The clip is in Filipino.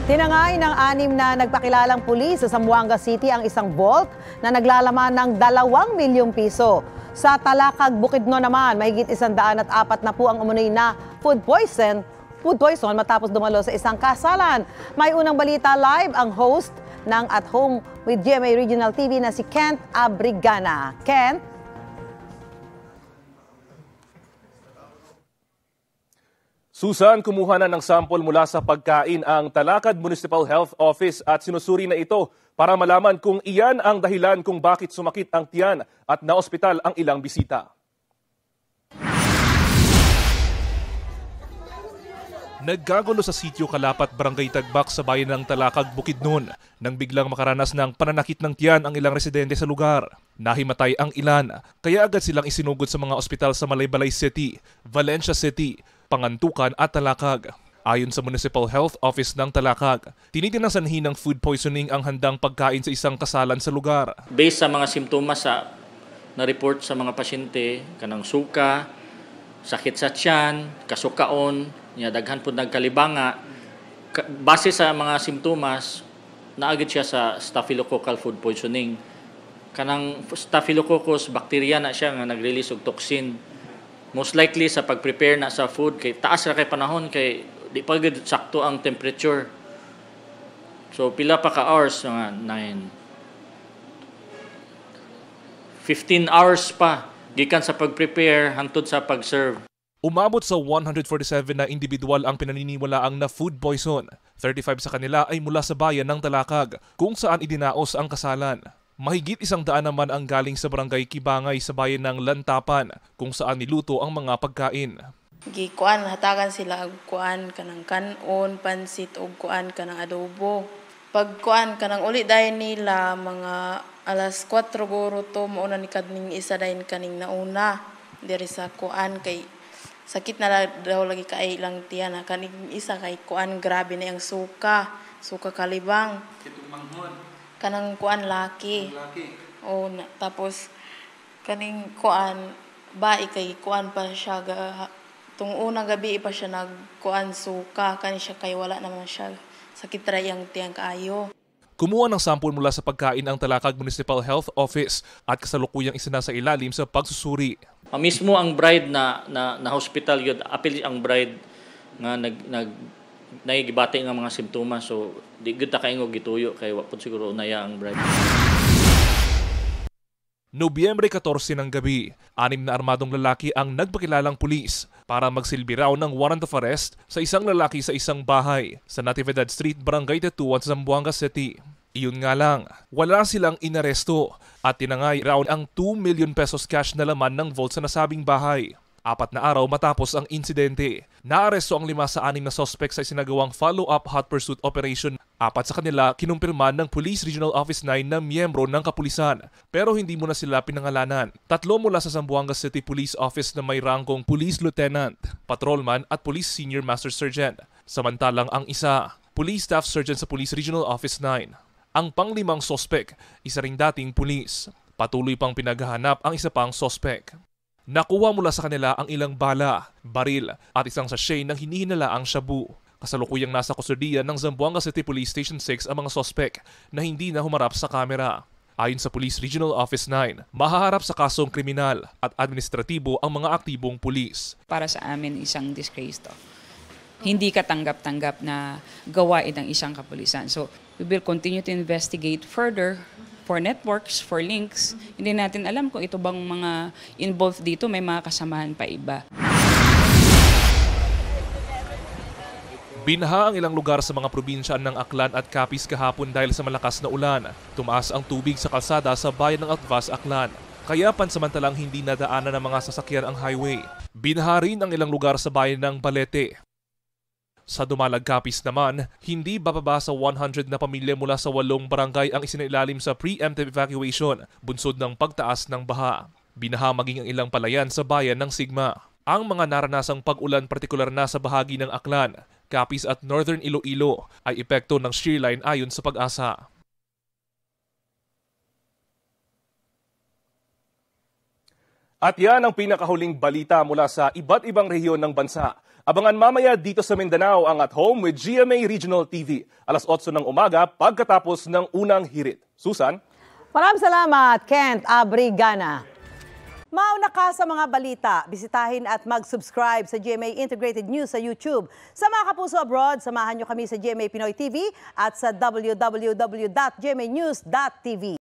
Tinangay ng 6 na nagpakilalang pulis sa Zamboanga City ang isang vault na naglalaman ng 2 milyong piso. Sa Talakag, Bukidnon naman, mahigit 104 na po ang umunoy na food poison matapos dumalo sa isang kasalan. May unang balita live ang host ng At Home with GMA Regional TV na si Kent Abrigana. Kent? Susan, kumuha na ng sample mula sa pagkain ang Talakad Municipal Health Office at sinusuri na ito para malaman kung iyan ang dahilan kung bakit sumakit ang tiyan at naospital ang ilang bisita. Nagkagulo sa sitio Kalapat, Barangay Tagbak sa bayan ng Talakag, Bukidnon nang biglang makaranas ng pananakit ng tiyan ang ilang residente sa lugar. Nahimatay ang ilan, kaya agad silang isinugod sa mga ospital sa Malaybalay City, Valencia City, Pangantukan at Talakag. Ayon sa Municipal Health Office ng Talakag, tinitinang sanhi ng food poisoning ang handang pagkain sa isang kasalan sa lugar. Based sa mga simptomas na report sa mga pasyente, kanang suka, sakit sa tiyan, kasukaon, daghan po nagkalibanga, base sa mga simptomas, naagad siya sa staphylococcal food poisoning. Kanang staphylococcus bacteria na siya nga nag-release og toxin. Most likely sa pag-prepare na sa food kay taas ra kay panahon kay di pa gid sakto ang temperature. So pila pa ka hours nga 15 hours pa gikan sa pag-prepare hangtod sa pag-serve. Umabot sa 147 na individual ang pinaniniwalaang na food poison. 35 sa kanila ay mula sa bayan ng Talakag kung saan idinaos ang kasalan. Mahigit 100 naman ang galing sa barangay Kibangay sa bayan ng Lantapan kung saan niluto ang mga pagkain. Gikuan, hatagan sila og kuan kanang kanon, pansit og kuan kanang adobo. Pag kuan kanang uli dayon nila mga alas 4 guro to mauna ni kadning isa dayon kaning nauna diri sa kuan kay sakit na daw lagi kay lang tiyan kaning isa kay kuan grabe na ang suka kalibang. Kitong manghon. Kanang kuan laki. O tapos kaning kuan bae kay kuan pa siya tung unang gabi pa siya nagkuan suka kani siya kay wala naman siya sakit ra yang tiyang kaayo. Kumuha ng sampol mula sa pagkain ang Talakag Municipal Health Office at kasalukuyang isinasa ilalim sa pagsusuri. Mismo ang bride na hospital yun, apil ang bride nga nagibati nga mga simptomas, so di gud ta kaingo gituyo kay wa pud siguro unaya ang bride. Nobyembre 14 ng gabi, 6 na armadong lalaki ang nagpakilalang pulis para magsilbi raw ng warrant of arrest sa isang lalaki sa isang bahay sa Natividad Street, Barangay Tetuan, Zamboanga City. Iyon nga lang, wala silang inaresto at tinangay raw ang 2 million pesos cash na laman ng vault sa nasabing bahay. 4 na araw matapos ang insidente, naaresto ang 5 sa 6 na suspect sa isinagawang follow-up hot pursuit operation. 4 sa kanila kinumpirman ng Police Regional Office 9 na miyembro ng kapulisan, pero hindi muna sila pinangalanan. 3 mula sa Zamboanga City Police Office na may rangkong Police Lieutenant, Patrolman at Police Senior Master Sergeant. Samantalang ang isa, Police Staff Sergeant sa Police Regional Office 9. Ang pang-5 suspect, isa ring dating pulis. Patuloy pang pinaghahanap ang isa pang suspect. Nakuha mula sa kanila ang ilang bala, baril at isang sachet ng hinihinalaang shabu. Kasalukuyang nasa kustodiya ng Zamboanga City Police Station 6 ang mga sospek na hindi na humarap sa kamera. Ayon sa Police Regional Office 9, mahaharap sa kasong kriminal at administratibo ang mga aktibong pulis. Para sa amin isang disgrace to. Hindi katanggap-tanggap na gawain ng isang kapulisan. So we will continue to investigate further for networks, for links. Hindi natin alam kung ito bang mga involved dito, may mga kasamahan pa iba. Binaha ang ilang lugar sa mga probinsya ng Aklan at Capiz kahapon dahil sa malakas na ulan. Tumaas ang tubig sa kalsada sa bayan ng Altvaz, Aklan. Kaya pansamantalang hindi nadaanan ng mga sasakyan ang highway. Binaha rin ang ilang lugar sa bayan ng Balete. Sa Dumalag, Capiz naman, hindi bababa sa 100 na pamilya mula sa 8 barangay ang isinailalim sa preemptive evacuation, bunsod ng pagtaas ng baha. Binaha maging ang ilang palayan sa bayan ng Sigma. Ang mga naranasang pag-ulan partikular na sa bahagi ng Aklan, Capiz at Northern Iloilo ay epekto ng shear line ayon sa Pag-asa. At yan ang pinakahuling balita mula sa iba't ibang rehiyon ng bansa. Abangan mamaya dito sa Mindanao ang At Home with GMA Regional TV. Alas 8 ng umaga pagkatapos ng unang hirit. Susan? Maraming salamat, Kent Abrigana. Mauna ka sa mga balita. Bisitahin at mag-subscribe sa GMA Integrated News sa YouTube. Sa mga kapuso abroad, samahan nyo kami sa GMA Pinoy TV at sa www.gmanews.tv.